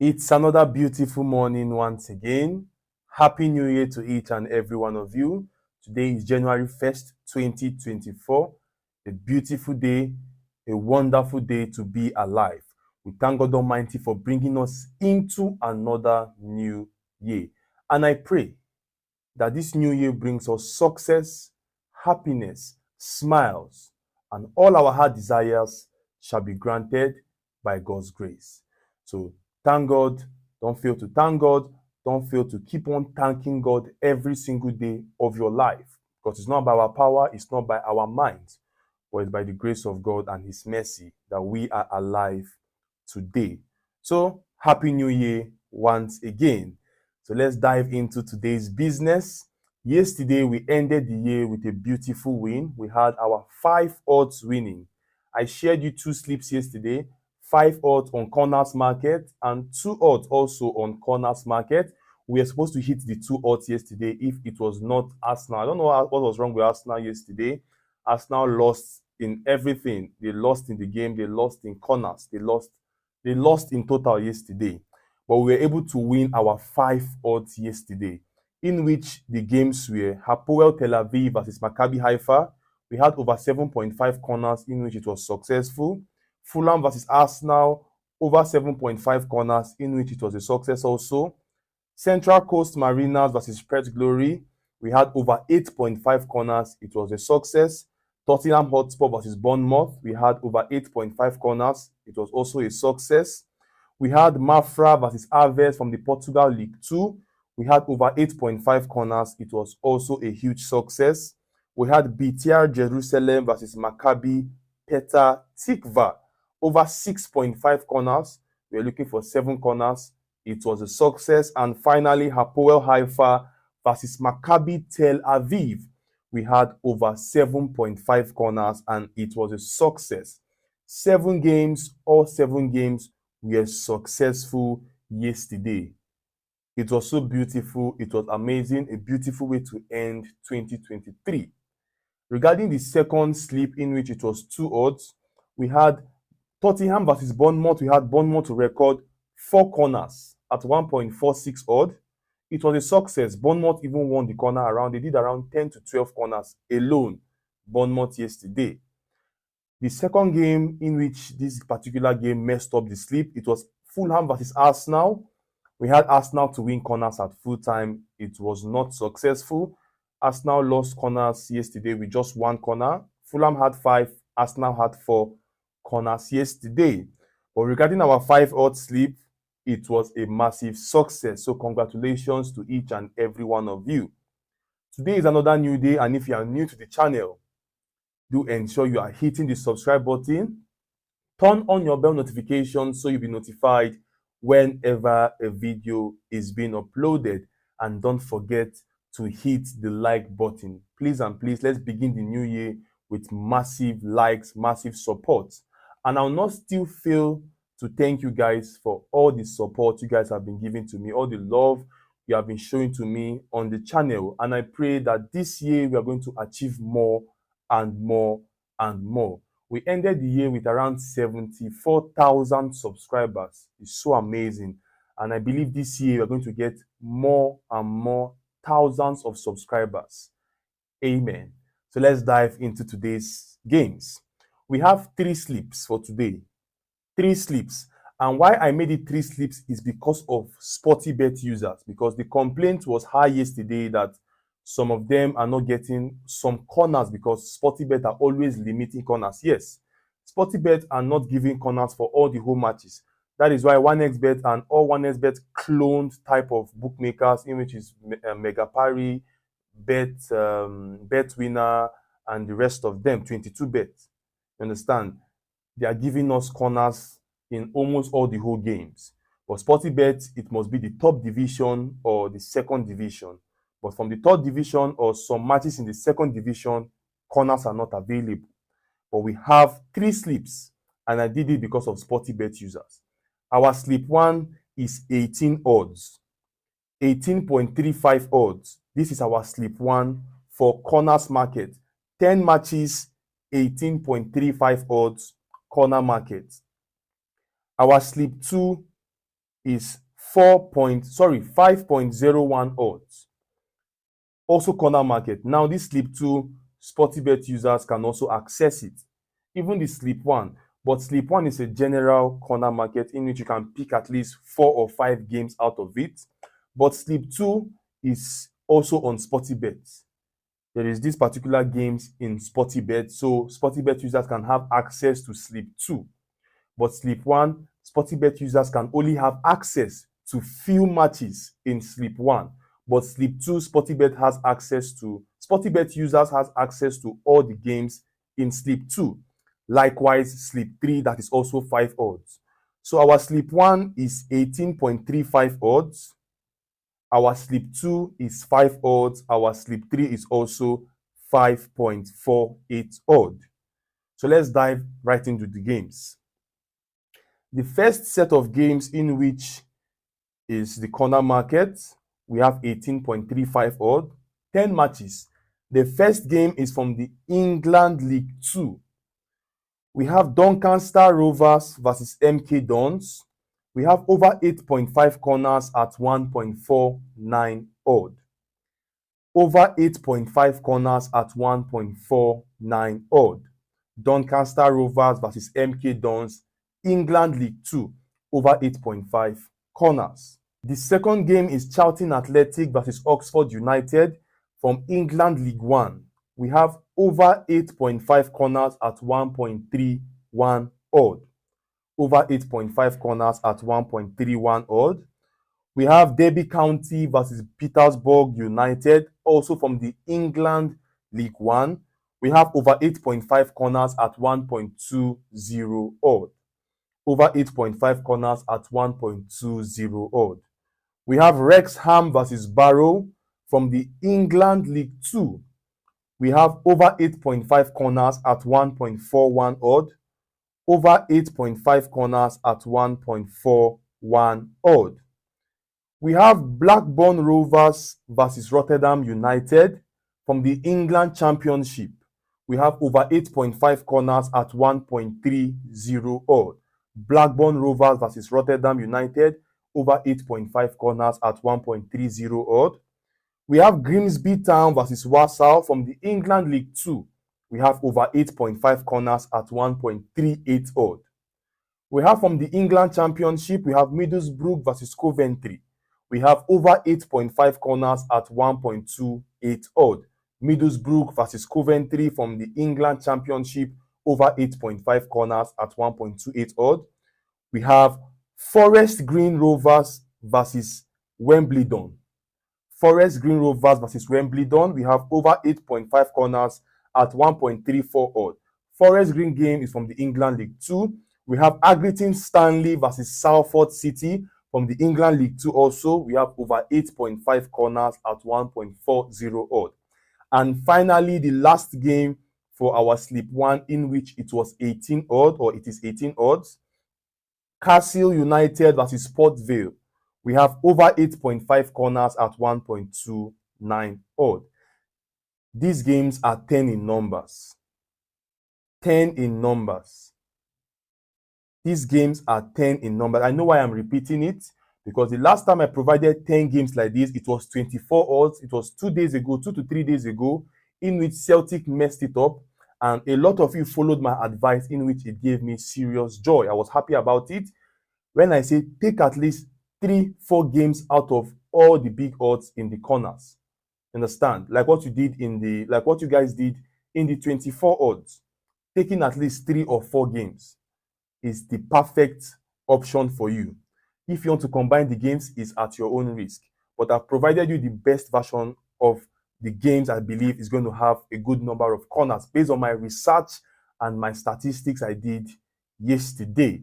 It's another beautiful morning once again. Happy New Year to each and every one of you. Today is January 1st, 2024. A beautiful day, a wonderful day to be alive. We thank God Almighty for bringing us into another new year. And I pray that this new year brings us success, happiness, smiles, and all our heart desires shall be granted by God's grace. So thank God. Don't fail to thank God. Don't fail to keep on thanking God every single day of your life. Because it's not by our power, it's not by our minds, but it's by the grace of God and His mercy that we are alive today. So, Happy New Year once again. So, let's dive into today's business. Yesterday, we ended the year with a beautiful win. We had our 5 odds winning. I shared you 2 slips yesterday, 5 odds on Corners Market and 2 odds also on Corners Market. We were supposed to hit the 2 odds yesterday if it was not Arsenal. I don't know what was wrong with Arsenal yesterday. Arsenal lost in everything. They lost in the game. They lost in corners. They lost in total yesterday. But we were able to win our 5 odds yesterday, in which the games were Hapoel Tel Aviv versus Maccabi Haifa. We had over 7.5 corners, in which it was successful. Fulham versus Arsenal, over 7.5 corners, in which it was a success also. Central Coast Mariners versus Pret Glory, we had over 8.5 corners. It was a success. Tottenham Hotspur versus Bournemouth, we had over 8.5 corners. It was also a success. We had Mafra versus Aves from the Portugal League 2. We had over 8.5 corners. It was also a huge success. We had BTR Jerusalem versus Maccabi Petah Tikva, over 6.5 corners. We are looking for 7 corners. It was a success. And finally, Hapoel Haifa versus Maccabi Tel Aviv. We had over 7.5 corners and it was a success. 7 games, all 7 games were successful yesterday. It was so beautiful. It was amazing. A beautiful way to end 2023. Regarding the second slip, in which it was 2 odds, we had Tottenham versus Bournemouth. We had Bournemouth to record 4 corners at 1.46 odd. It was a success. Bournemouth even won the corner around. They did around 10 to 12 corners alone, Bournemouth yesterday. The second game in which this particular game messed up the slip, it was Fulham versus Arsenal. We had Arsenal to win corners at full time. It was not successful. Arsenal lost corners yesterday with just 1 corner. Fulham had 5. Arsenal had 4 corners yesterday. But regarding our 5 odd slip, it was a massive success. So congratulations to each and every one of you. Today is another new day, and if you are new to the channel, do ensure you are hitting the subscribe button. Turn on your bell notification so you'll be notified whenever a video is being uploaded. And don't forget to hit the like button. Please and please, let's begin the new year with massive likes, massive support. And I'll not still fail to thank you guys for all the support you guys have been giving to me, all the love you have been showing to me on the channel. And I pray that this year we are going to achieve more and more and more. We ended the year with around 74,000 subscribers. It's so amazing. And I believe this year we're going to get more and more thousands of subscribers. Amen. So let's dive into today's games. We have 3 slips for today. 3 slips. And why I made it 3 slips is because of SportyBet users. Because the complaint was high yesterday that some of them are not getting some corners because SportyBet are always limiting corners. Yes, SportyBet are not giving corners for all the home matches. That is why 1xBet and all 1xBet cloned type of bookmakers, in which is Megapari, Bet Winner, and the rest of them, 22bet. You understand? They are giving us corners in almost all the whole games. For SportyBet, it must be the top division or the second division. But from the third division or some matches in the second division, corners are not available. But we have 3 slips, and I did it because of SportyBet users. Our slip 1 is 18 odds, 18.35 odds. This is our slip 1 for corners market. 10 matches, 18.35 odds, corner market. Our slip 2 is 5.01 odds. Also corner market. Now this sleep 2 SportyBet users can also access it. Even the sleep 1. But sleep 1 is a general corner market in which you can pick at least 4 or 5 games out of it. But sleep 2 is also on SportyBet. There is these particular games in SportyBet, so SportyBet users can have access to sleep 2. But sleep 1, SportyBet users can only have access to few matches in sleep 1. But sleep 2, SportyBet users has access to all the games in sleep 2. Likewise, sleep 3, that is also 5 odds. So our sleep 1 is 18.35 odds. Our sleep 2 is 5 odds. Our sleep 3 is also 5.48 odd. So let's dive right into the games. The first set of games in which is the corner market, we have 18.35 odd, 10 matches. The first game is from the England League 2. We have Doncaster Rovers versus MK Dons. We have over 8.5 corners at 1.49 odd. Over 8.5 corners at 1.49 odd. Doncaster Rovers versus MK Dons, England League 2, over 8.5 corners. The second game is Charlton Athletic versus Oxford United from England League 1. We have over 8.5 corners at 1.31 odd. Over 8.5 corners at 1.31 odd. We have Derby County versus Petersburg United, also from the England League 1. We have over 8.5 corners at 1.20 odd. Over 8.5 corners at 1.20 odd. We have Wrexham versus Barrow from the England League 2. We have over 8.5 corners at 1.41 odd. Over 8.5 corners at 1.41 odd. We have Blackburn Rovers versus Rotterdam United from the England Championship. We have over 8.5 corners at 1.30 odd. Blackburn Rovers versus Rotterdam United, over 8.5 corners at 1.30 odd. We have Grimsby Town versus Walsall from the England League 2. We have over 8.5 corners at 1.38 odd. We have from the England Championship, we have Middlesbrough versus Coventry. We have over 8.5 corners at 1.28 odd. Middlesbrough versus Coventry from the England Championship, over 8.5 corners at 1.28 odd. We have Forest Green Rovers versus Wimbledon. Forest Green Rovers versus Wimbledon. We have over 8.5 corners at 1.34 odd. Forest Green game is from the England League 2. We have Accrington Stanley versus Salford City from the England League 2 also. We have over 8.5 corners at 1.40 odd. And finally, the last game for our sleep 1, in which it was 18 odd, or it is 18 odds. Castle United versus Port Vale. We have over 8.5 corners at 1.29 odd. These games are 10 in numbers. 10 in numbers. These games are 10 in numbers. I know why I'm repeating it, because the last time I provided 10 games like this, it was 24 odds. It was 2 days ago, 2 to 3 days ago, in which Celtic messed it up. And a lot of you followed my advice, in which it gave me serious joy. I was happy about it. When I say take at least 3-4 games out of all the big odds in the corners. Understand? Like what you guys did in the 24 odds. Taking at least 3 or 4 games is the perfect option for you. If you want to combine the games, it's at your own risk. But I've provided you the best version of the games I believe is going to have a good number of corners based on my research and my statistics I did yesterday.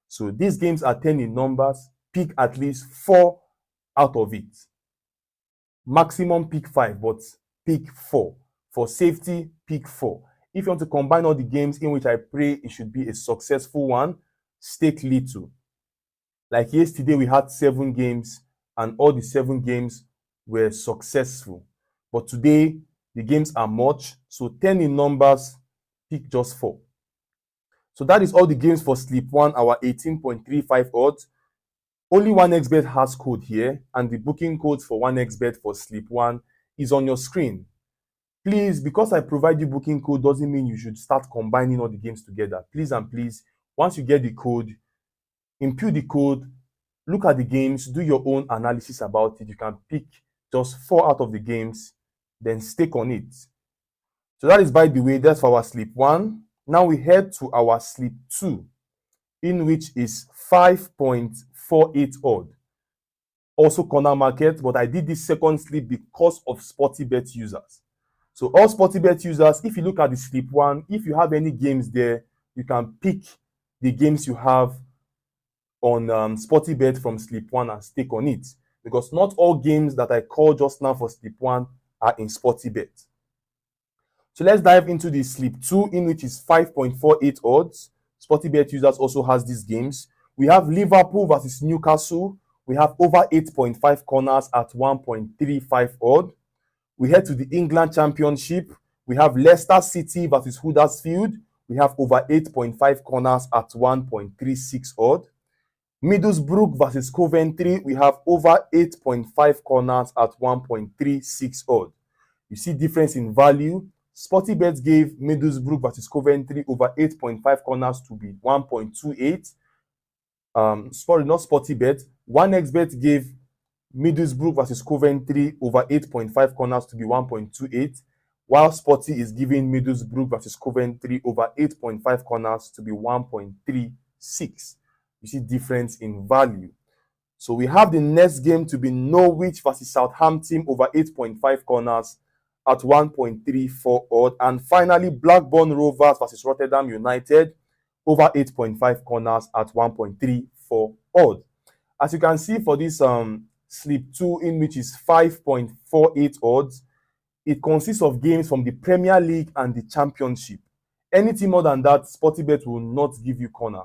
So these games are 10 in numbers. Pick at least 4 out of it. Maximum pick 5, but pick 4. For safety, pick 4. If you want to combine all the games in which I pray it should be a successful one, stake little. Like yesterday, we had 7 games, and all the 7 games were successful. But today, the games are much, so 10 in numbers, pick just 4. So that is all the games for Sleep 1, our 18.35 odds. Only 1xBet has code here, and the booking code for 1xBet for Sleep 1 is on your screen. Please, because I provide you booking code doesn't mean you should start combining all the games together. Please and please, once you get the code, input the code, look at the games, do your own analysis about it. You can pick just 4 out of the games, then stake on it. So that is, by the way, that's for our Sleep 1. Now we head to our Sleep 2, in which is 5.48 odd. Also corner market, but I did this second sleep because of SportyBet users. So all SportyBet users, if you look at the Sleep 1, if you have any games there, you can pick the games you have on SportyBet from Sleep 1 and stake on it. Because not all games that I called just now for Sleep 1 are in SportyBet. So let's dive into the Sleep 2, in which is 5.48 odds. SportyBet users also has these games. We have Liverpool versus Newcastle. We have over 8.5 corners at 1.35 odd. We head to the England Championship. We have Leicester City versus Huddersfield. We have over 8.5 corners at 1.36 odd. Middlesbrough versus Coventry. We have over 8.5 corners at 1.36 odd. You see difference in value. SportyBet gave Middlesbrough versus Coventry over 8.5 corners to be 1.28. Sorry, not SportyBet. 1xBet gave Middlesbrough versus Coventry over 8.5 corners to be 1.28, while Sporty is giving Middlesbrough versus Coventry over 8.5 corners to be 1.36. You see difference in value. So we have the next game to be Norwich versus Southampton over 8.5 corners at 1.34 odd. And finally, Blackburn Rovers versus Rotterdam United over 8.5 corners at 1.34 odd. As you can see for this Sleep 2, in which is 5.48 odds, it consists of games from the Premier League and the Championship. Anything more than that, SportyBet will not give you corner.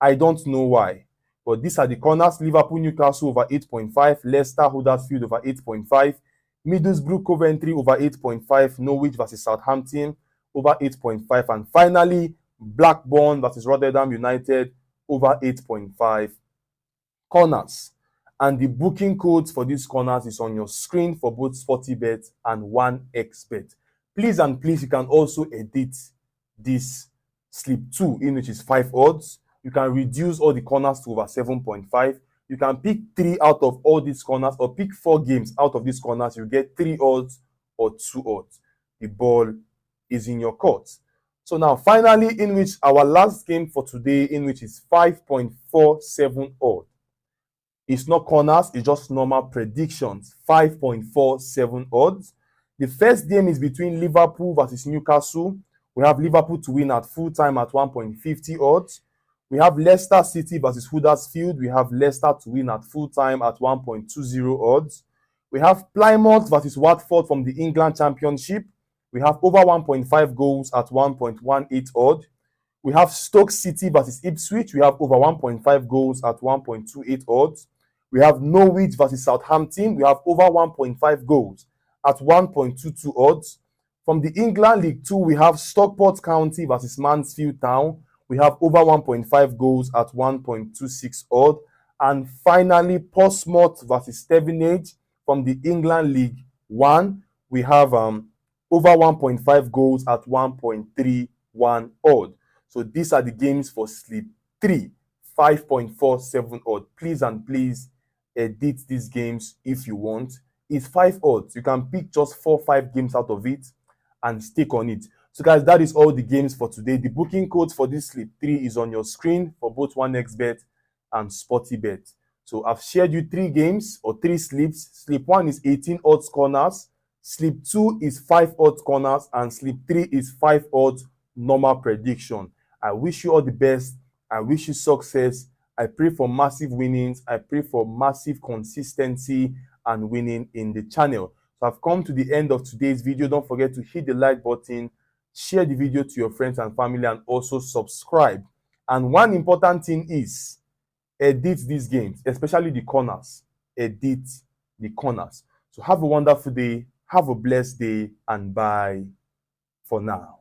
I don't know why, but these are the corners. Liverpool Newcastle over 8.5, Leicester Huddersfield over 8.5, Middlesbrough Coventry over 8.5, Norwich versus Southampton over 8.5, and finally Blackburn versus Rotterdam United over 8.5 corners. And the booking codes for these corners is on your screen for both SportyBet and 1xBet. Please and please, you can also edit this Sleep 2, in which is 5 odds. You can reduce all the corners to over 7.5. You can pick 3 out of all these corners, or pick 4 games out of these corners. You get 3 odds or 2 odds. The ball is in your court. So now, finally, in which our last game for today, in which is 5.47 odd. It's not corners, it's just normal predictions. 5.47 odds. The first game is between Liverpool versus Newcastle. We have Liverpool to win at full time at 1.50 odds. We have Leicester City versus Huddersfield. We have Leicester to win at full time at 1.20 odds. We have Plymouth versus Watford from the England Championship. We have over 1.5 goals at 1.18 odd. We have Stoke City versus Ipswich. We have over 1.5 goals at 1.28 odds. We have Norwich versus Southampton. We have over 1.5 goals at 1.22 odds. From the England League 2, we have Stockport County versus Mansfield Town. We have over 1.5 goals at 1.26 odd. And finally, Portsmouth versus Stevenage from the England League 1. We have over 1.5 goals at 1.31 odd. So these are the games for Sleep 3, 5.47 odd. Please and please edit these games if you want. It's 5 odds. You can pick just 4 or 5 games out of it and stick on it. So guys, that is all the games for today. The booking code for this Sleep 3 is on your screen for both 1xBet and SportyBet. So I've shared you 3 games or 3 sleeps. Sleep 1 is 18 odds corners. Sleep 2 is 5 odds corners. And Sleep 3 is 5 odds normal prediction. I wish you all the best. I wish you success. I pray for massive winnings. I pray for massive consistency and winning in the channel. So I've come to the end of today's video. Don't forget to hit the like button, share the video to your friends and family, and also subscribe. And one important thing is edit these games, especially the corners. Edit the corners. So have a wonderful day. Have a blessed day, and bye for now.